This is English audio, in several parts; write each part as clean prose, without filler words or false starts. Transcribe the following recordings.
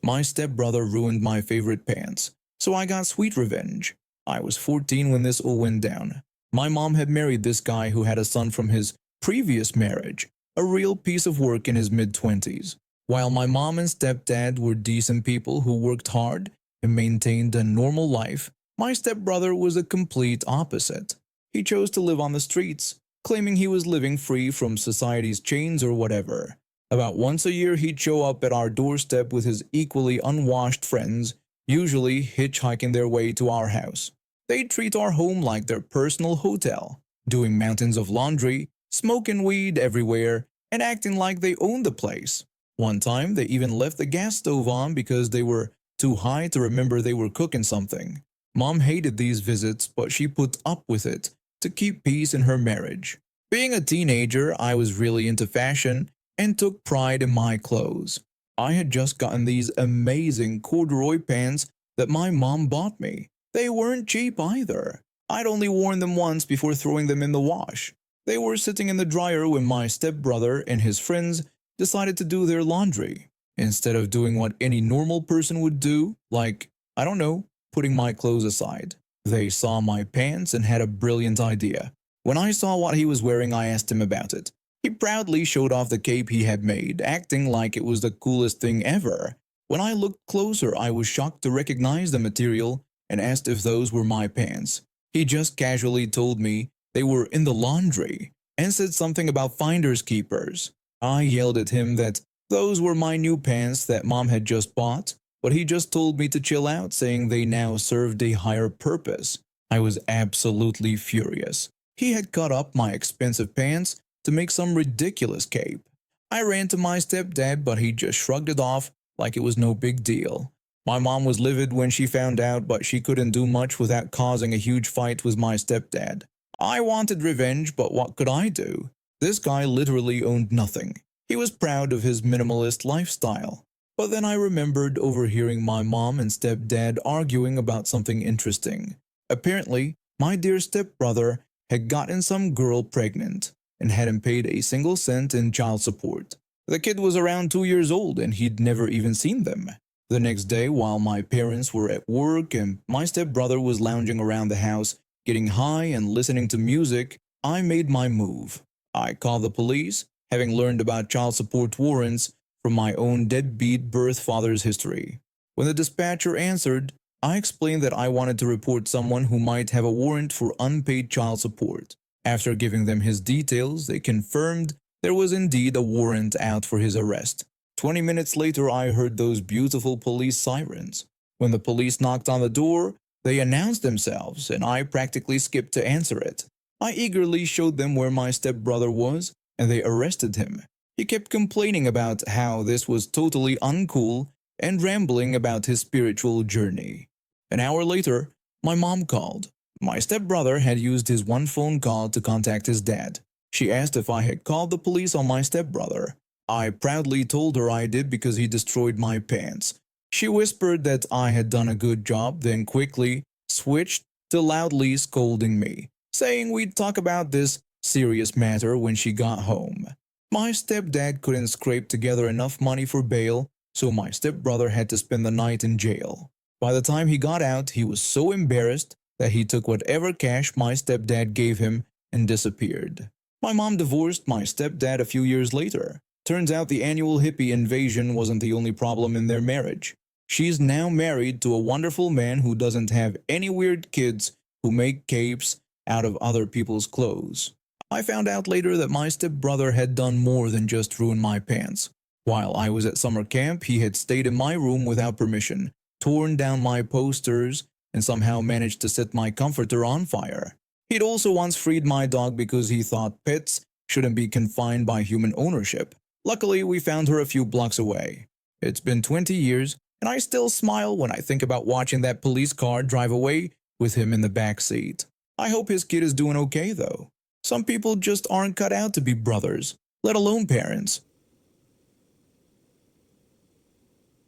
My stepbrother ruined my favorite pants, so I got sweet revenge. I was 14 when this all went down. My mom had married this guy who had a son from his previous marriage, a real piece of work in his mid-20s. While my mom and stepdad were decent people who worked hard and maintained a normal life, my stepbrother was a complete opposite. He chose to live on the streets, claiming he was living free from society's chains or whatever. About once a year he'd show up at our doorstep with his equally unwashed friends, usually hitchhiking their way to our house. They'd treat our home like their personal hotel, doing mountains of laundry, smoking weed everywhere, and acting like they owned the place. One time they even left the gas stove on because they were too high to remember they were cooking something. Mom hated these visits, but she put up with it to keep peace in her marriage. Being a teenager, I was really into fashion and took pride in my clothes. I had just gotten these amazing corduroy pants that my mom bought me. They weren't cheap either. I'd only worn them once before throwing them in the wash. They were sitting in the dryer when my stepbrother and his friends decided to do their laundry. Instead of doing what any normal person would do, like, I don't know, putting my clothes aside, they saw my pants and had a brilliant idea. When I saw what he was wearing, I asked him about it. He proudly showed off the cape he had made, acting like it was the coolest thing ever. When I looked closer, I was shocked to recognize the material and asked if those were my pants. He just casually told me they were in the laundry and said something about finders keepers. I yelled at him that those were my new pants that mom had just bought, but he just told me to chill out, saying they now served a higher purpose. I was absolutely furious. He had cut up my expensive pants to make some ridiculous cape. I ran to my stepdad, but he just shrugged it off like it was no big deal. My mom was livid when she found out, but she couldn't do much without causing a huge fight with my stepdad. I wanted revenge, but what could I do? This guy literally owned nothing. He was proud of his minimalist lifestyle. But then I remembered overhearing my mom and stepdad arguing about something interesting. Apparently, my dear stepbrother had gotten some girl pregnant and hadn't paid a single cent in child support. The kid was around 2 years old and he'd never even seen them. The next day, while my parents were at work and my stepbrother was lounging around the house, getting high and listening to music, I made my move. I called the police, having learned about child support warrants from my own deadbeat birth father's history. When the dispatcher answered, I explained that I wanted to report someone who might have a warrant for unpaid child support. After giving them his details, they confirmed there was indeed a warrant out for his arrest. 20 minutes later, I heard those beautiful police sirens. When the police knocked on the door, they announced themselves, and I practically skipped to answer it. I eagerly showed them where my stepbrother was, and they arrested him. He kept complaining about how this was totally uncool and rambling about his spiritual journey. An hour later, my mom called. My stepbrother had used his one phone call to contact his dad. She asked if I had called the police on my stepbrother. I proudly told her I did because he destroyed my pants. She whispered that I had done a good job, then quickly switched to loudly scolding me, saying we'd talk about this serious matter when she got home. My stepdad couldn't scrape together enough money for bail, so my stepbrother had to spend the night in jail. By the time he got out, he was so embarrassed that he took whatever cash my stepdad gave him and disappeared. My mom divorced my stepdad a few years later. Turns out the annual hippie invasion wasn't the only problem in their marriage. She's now married to a wonderful man who doesn't have any weird kids who make capes out of other people's clothes. I found out later that my stepbrother had done more than just ruin my pants. While I was at summer camp, he had stayed in my room without permission, torn down my posters, and somehow managed to set my comforter on fire. He'd also once freed my dog because he thought pets shouldn't be confined by human ownership. Luckily, we found her a few blocks away. It's been 20 years, and I still smile when I think about watching that police car drive away with him in the back seat. I hope his kid is doing okay, though. Some people just aren't cut out to be brothers, let alone parents.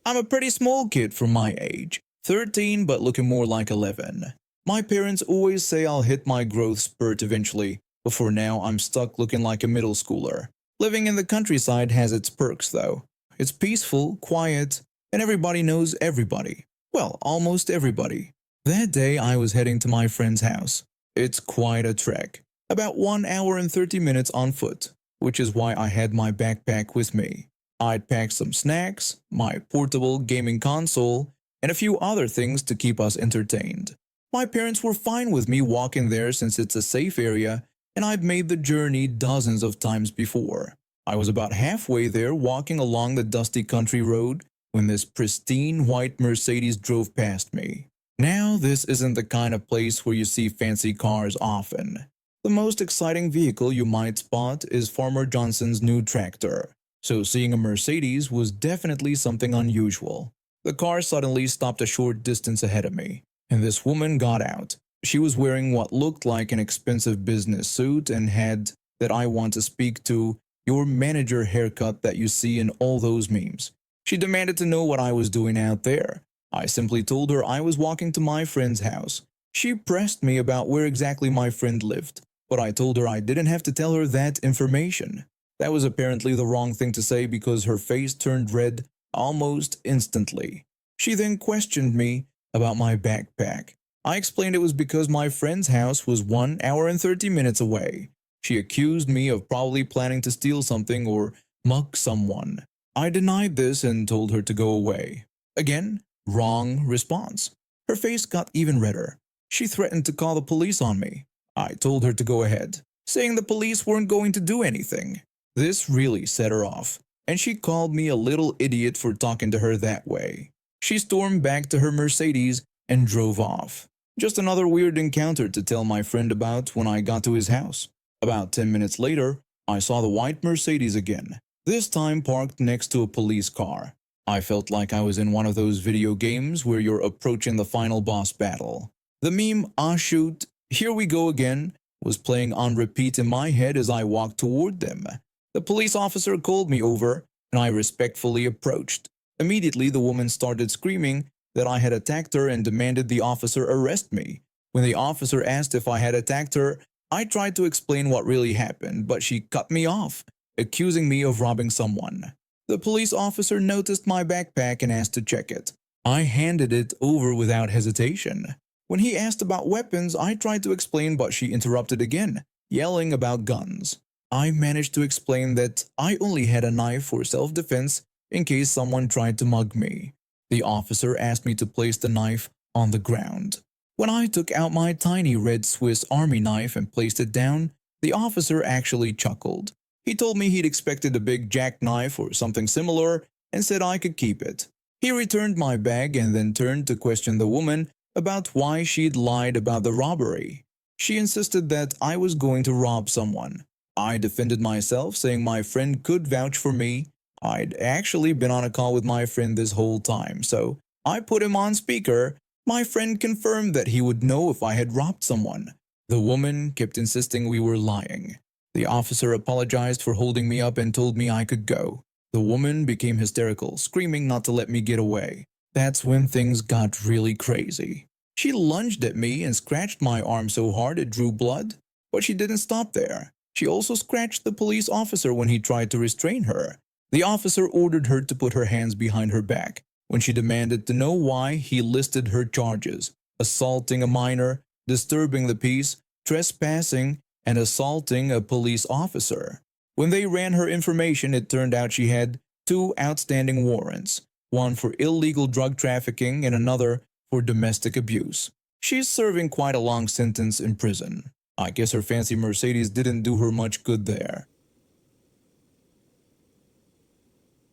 I'm a pretty small kid for my age, 13 but looking more like 11. My parents always say I'll hit my growth spurt eventually, but for now I'm stuck looking like a middle schooler. Living in the countryside has its perks though. It's peaceful, quiet, and everybody knows everybody. Well, almost everybody. That day I was heading to my friend's house. It's quite a trek, about 1 hour and 30 minutes on foot, which is why I had my backpack with me. I'd packed some snacks, my portable gaming console, and a few other things to keep us entertained. My parents were fine with me walking there since it's a safe area and I'd made the journey dozens of times before. I was about halfway there walking along the dusty country road when this pristine white Mercedes drove past me. Now, this isn't the kind of place where you see fancy cars often. The most exciting vehicle you might spot is Farmer Johnson's new tractor, so seeing a Mercedes was definitely something unusual. The car suddenly stopped a short distance ahead of me, and this woman got out. She was wearing what looked like an expensive business suit and had that "I want to speak to your manager" haircut that you see in all those memes. She demanded to know what I was doing out there. I simply told her I was walking to my friend's house. She pressed me about where exactly my friend lived, but I told her I didn't have to tell her that information. That was apparently the wrong thing to say because her face turned red almost instantly. She then questioned me about my backpack. I explained it was because my friend's house was 1 hour and 30 minutes away. She accused me of probably planning to steal something or mug someone. I denied this and told her to go away. Again, wrong response. Her face got even redder. She threatened to call the police on me. I told her to go ahead, saying the police weren't going to do anything. This really set her off, and she called me a little idiot for talking to her that way. She stormed back to her Mercedes and drove off. Just another weird encounter to tell my friend about when I got to his house. About 10 minutes later, I saw the white Mercedes again, this time parked next to a police car. I felt like I was in one of those video games where you're approaching the final boss battle. The meme, "Ah shoot, here we go again," was playing on repeat in my head as I walked toward them. The police officer called me over, and I respectfully approached. Immediately, the woman started screaming that I had attacked her and demanded the officer arrest me. When the officer asked if I had attacked her, I tried to explain what really happened, but she cut me off, accusing me of robbing someone. The police officer noticed my backpack and asked to check it. I handed it over without hesitation. When he asked about weapons, I tried to explain, but she interrupted again, yelling about guns. I managed to explain that I only had a knife for self-defense in case someone tried to mug me. The officer asked me to place the knife on the ground. When I took out my tiny red Swiss Army knife and placed it down, the officer actually chuckled. He told me he'd expected a big jackknife or something similar and said I could keep it. He returned my bag and then turned to question the woman about why she'd lied about the robbery. She insisted that I was going to rob someone. I defended myself, saying my friend could vouch for me. I'd actually been on a call with my friend this whole time, so I put him on speaker. My friend confirmed that he would know if I had robbed someone. The woman kept insisting we were lying. The officer apologized for holding me up and told me I could go. The woman became hysterical, screaming not to let me get away. That's when things got really crazy. She lunged at me and scratched my arm so hard it drew blood, but she didn't stop there. She also scratched the police officer when he tried to restrain her. The officer ordered her to put her hands behind her back. When she demanded to know why, he listed her charges: assaulting a minor, disturbing the peace, trespassing, and assaulting a police officer. When they ran her information, it turned out she had 2 outstanding warrants, one for illegal drug trafficking and another for domestic abuse. She's serving quite a long sentence in prison. I guess her fancy Mercedes didn't do her much good there.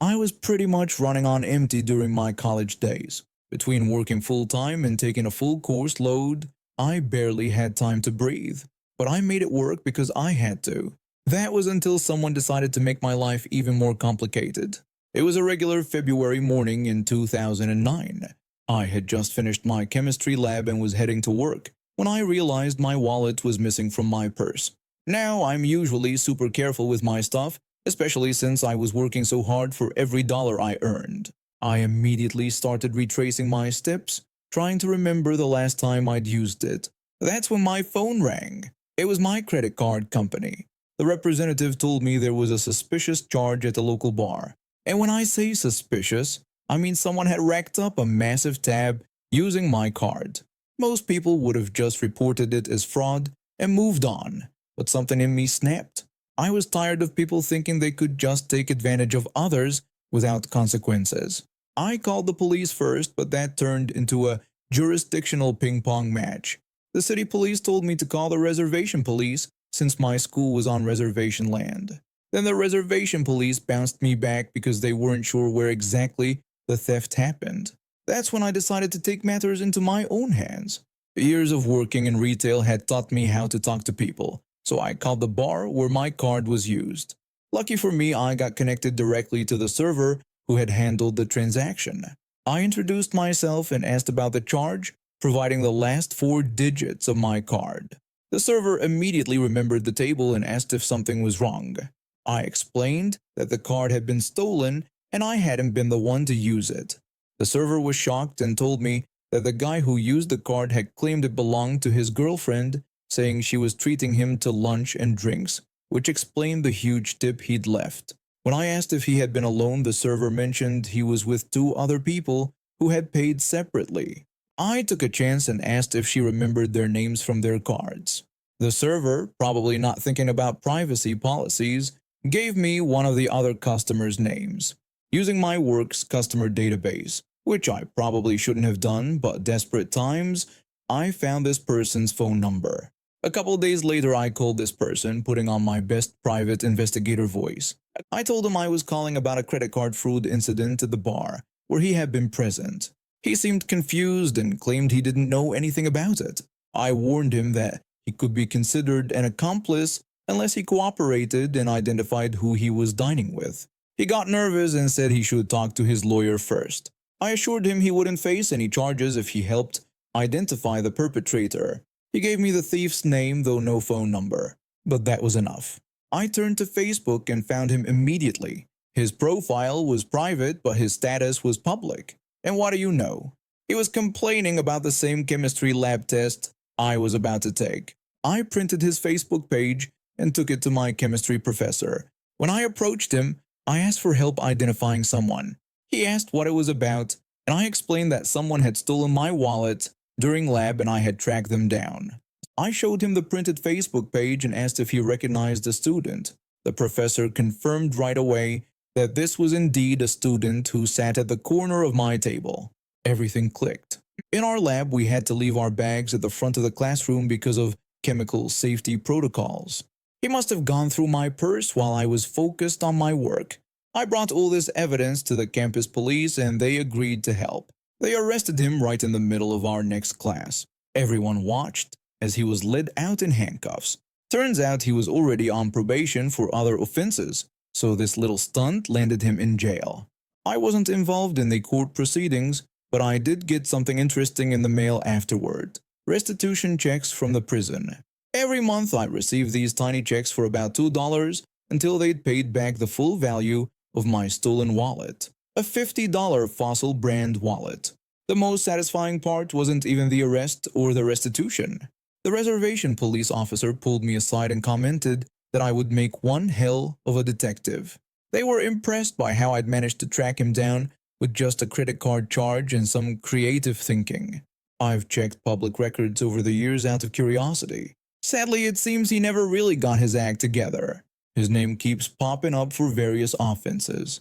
I was pretty much running on empty during my college days. Between working full-time and taking a full course load, I barely had time to breathe. But I made it work because I had to. That was until someone decided to make my life even more complicated. It was a regular February morning in 2009. I had just finished my chemistry lab and was heading to work when I realized my wallet was missing from my purse. Now, I'm usually super careful with my stuff, especially since I was working so hard for every dollar I earned. I immediately started retracing my steps, trying to remember the last time I'd used it. That's when my phone rang. It was my credit card company. The representative told me there was a suspicious charge at the local bar. And when I say suspicious, I mean, someone had racked up a massive tab using my card. Most people would have just reported it as fraud and moved on, but something in me snapped. I was tired of people thinking they could just take advantage of others without consequences. I called the police first, but that turned into a jurisdictional ping pong match. The city police told me to call the reservation police since my school was on reservation land. Then the reservation police bounced me back because they weren't sure where exactly the theft happened. That's when I decided to take matters into my own hands. Years of working in retail had taught me how to talk to people, so I called the bar where my card was used. Lucky for me, I got connected directly to the server who had handled the transaction. I introduced myself and asked about the charge, providing the last 4 digits of my card. The server immediately remembered the table and asked if something was wrong. I explained that the card had been stolen and I hadn't been the one to use it. The server was shocked and told me that the guy who used the card had claimed it belonged to his girlfriend, saying she was treating him to lunch and drinks, which explained the huge tip he'd left. When I asked if he had been alone, the server mentioned he was with 2 other people who had paid separately. I took a chance and asked if she remembered their names from their cards. The server, probably not thinking about privacy policies, gave me one of the other customers' names. Using my work's customer database, which I probably shouldn't have done, but desperate times, I found this person's phone number. A couple days later, I called this person, putting on my best private investigator voice. I told him I was calling about a credit card fraud incident at the bar, where he had been present. He seemed confused and claimed he didn't know anything about it. I warned him that he could be considered an accomplice unless he cooperated and identified who he was dining with. He got nervous and said he should talk to his lawyer first. I assured him he wouldn't face any charges if he helped identify the perpetrator. He gave me the thief's name, though no phone number, but that was enough. I turned to Facebook and found him immediately. His profile was private, but his status was public. And what do you know? He was complaining about the same chemistry lab test I was about to take. I printed his Facebook page and took it to my chemistry professor. When I approached him, I asked for help identifying someone. He asked what it was about, and I explained that someone had stolen my wallet during lab and I had tracked them down. I showed him the printed Facebook page and asked if he recognized the student. The professor confirmed right away that this was indeed a student who sat at the corner of my table. Everything clicked. In our lab, we had to leave our bags at the front of the classroom because of chemical safety protocols. He must have gone through my purse while I was focused on my work. I brought all this evidence to the campus police and they agreed to help. They arrested him right in the middle of our next class. Everyone watched as he was led out in handcuffs. Turns out he was already on probation for other offenses, so this little stunt landed him in jail. I wasn't involved in the court proceedings, but I did get something interesting in the mail afterward. Restitution checks from the prison. Every month I received these tiny checks for about $2 until they'd paid back the full value of my stolen wallet. A $50 Fossil brand wallet. The most satisfying part wasn't even the arrest or the restitution. The reservation police officer pulled me aside and commented that I would make one hell of a detective. They were impressed by how I'd managed to track him down with just a credit card charge and some creative thinking. I've checked public records over the years out of curiosity. Sadly, it seems he never really got his act together. His name keeps popping up for various offenses.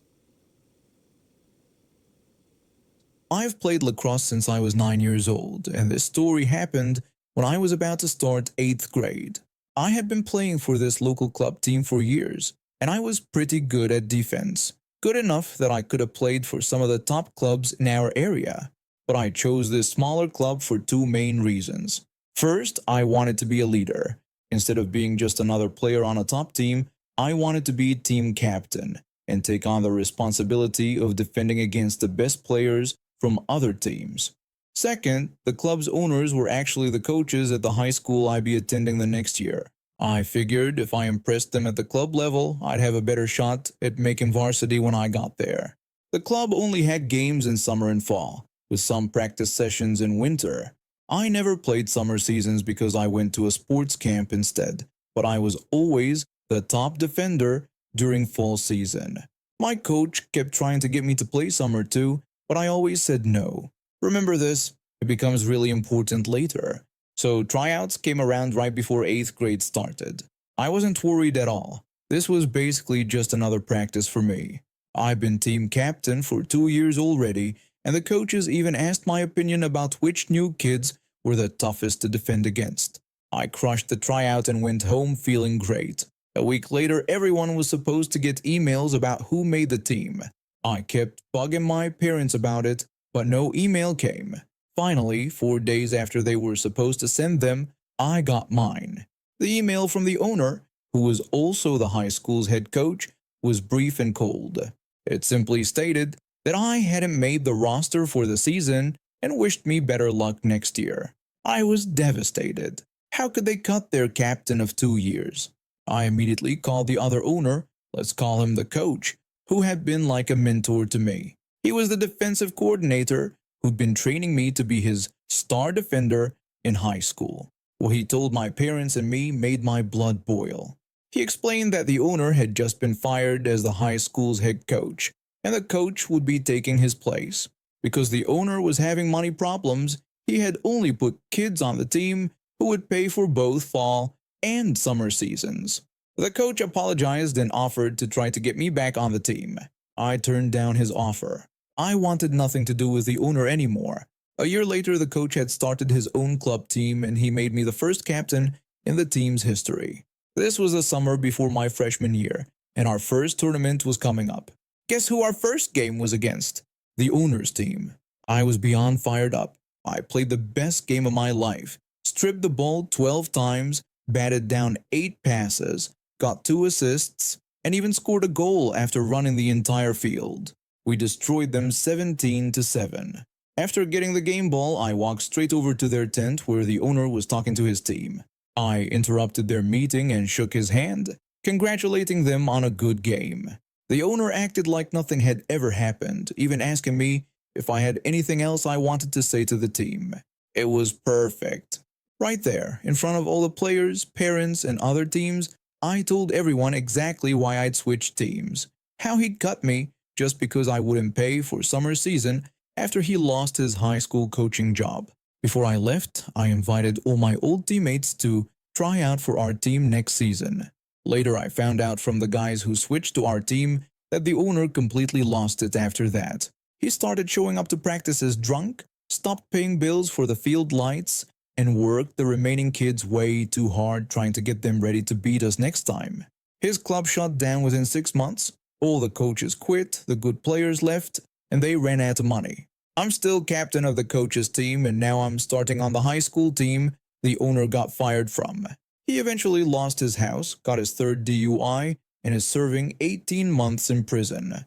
I've played lacrosse since I was 9 years old, and this story happened when I was about to start 8th grade. I had been playing for this local club team for years, and I was pretty good at defense. Good enough that I could have played for some of the top clubs in our area. But I chose this smaller club for 2 main reasons. First, I wanted to be a leader. Instead of being just another player on a top team, I wanted to be team captain and take on the responsibility of defending against the best players from other teams. Second, the club's owners were actually the coaches at the high school I'd be attending the next year. I figured if I impressed them at the club level, I'd have a better shot at making varsity when I got there. The club only had games in summer and fall, with some practice sessions in winter. I never played summer seasons because I went to a sports camp instead, but I was always the top defender during fall season. My coach kept trying to get me to play summer too, but I always said no. Remember this, it becomes really important later. So tryouts came around right before 8th grade started. I wasn't worried at all. This was basically just another practice for me. I've been team captain for 2 years already, and the coaches even asked my opinion about which new kids were the toughest to defend against. I crushed the tryout and went home feeling great. A week later, everyone was supposed to get emails about who made the team. I kept bugging my parents about it, but no email came. Finally, 4 days after they were supposed to send them, I got mine. The email from the owner, who was also the high school's head coach, was brief and cold. It simply stated that I hadn't made the roster for the season and wished me better luck next year. I was devastated. How could they cut their captain of 2 years? I immediately called the other owner, let's call him the coach, who had been like a mentor to me. He was the defensive coordinator who'd been training me to be his star defender in high school. What he told my parents and me made my blood boil. He explained that the owner had just been fired as the high school's head coach, and the coach would be taking his place. Because the owner was having money problems, he had only put kids on the team who would pay for both fall and summer seasons. The coach apologized and offered to try to get me back on the team. I turned down his offer. I wanted nothing to do with the owner anymore. A year later, the coach had started his own club team and he made me the first captain in the team's history. This was the summer before my freshman year, and our first tournament was coming up. Guess who our first game was against? The owner's team. I was beyond fired up. I played the best game of my life, stripped the ball 12 times, batted down 8 passes, got 2 assists, and even scored a goal after running the entire field. We destroyed them 17-7. After getting the game ball, I walked straight over to their tent where the owner was talking to his team. I interrupted their meeting and shook his hand, congratulating them on a good game. The owner acted like nothing had ever happened, even asking me if I had anything else I wanted to say to the team. It was perfect. Right there, in front of all the players, parents, and other teams, I told everyone exactly why I'd switched teams, how he'd cut me just because I wouldn't pay for summer season after he lost his high school coaching job. Before I left, I invited all my old teammates to try out for our team next season. Later, I found out from the guys who switched to our team that the owner completely lost it after that. He started showing up to practices drunk, stopped paying bills for the field lights, and worked the remaining kids way too hard trying to get them ready to beat us next time. His club shut down within 6 months, all the coaches quit, the good players left, and they ran out of money. I'm still captain of the coaches team, and now I'm starting on the high school team the owner got fired from. He eventually lost his house, got his 3rd DUI, and is serving 18 months in prison.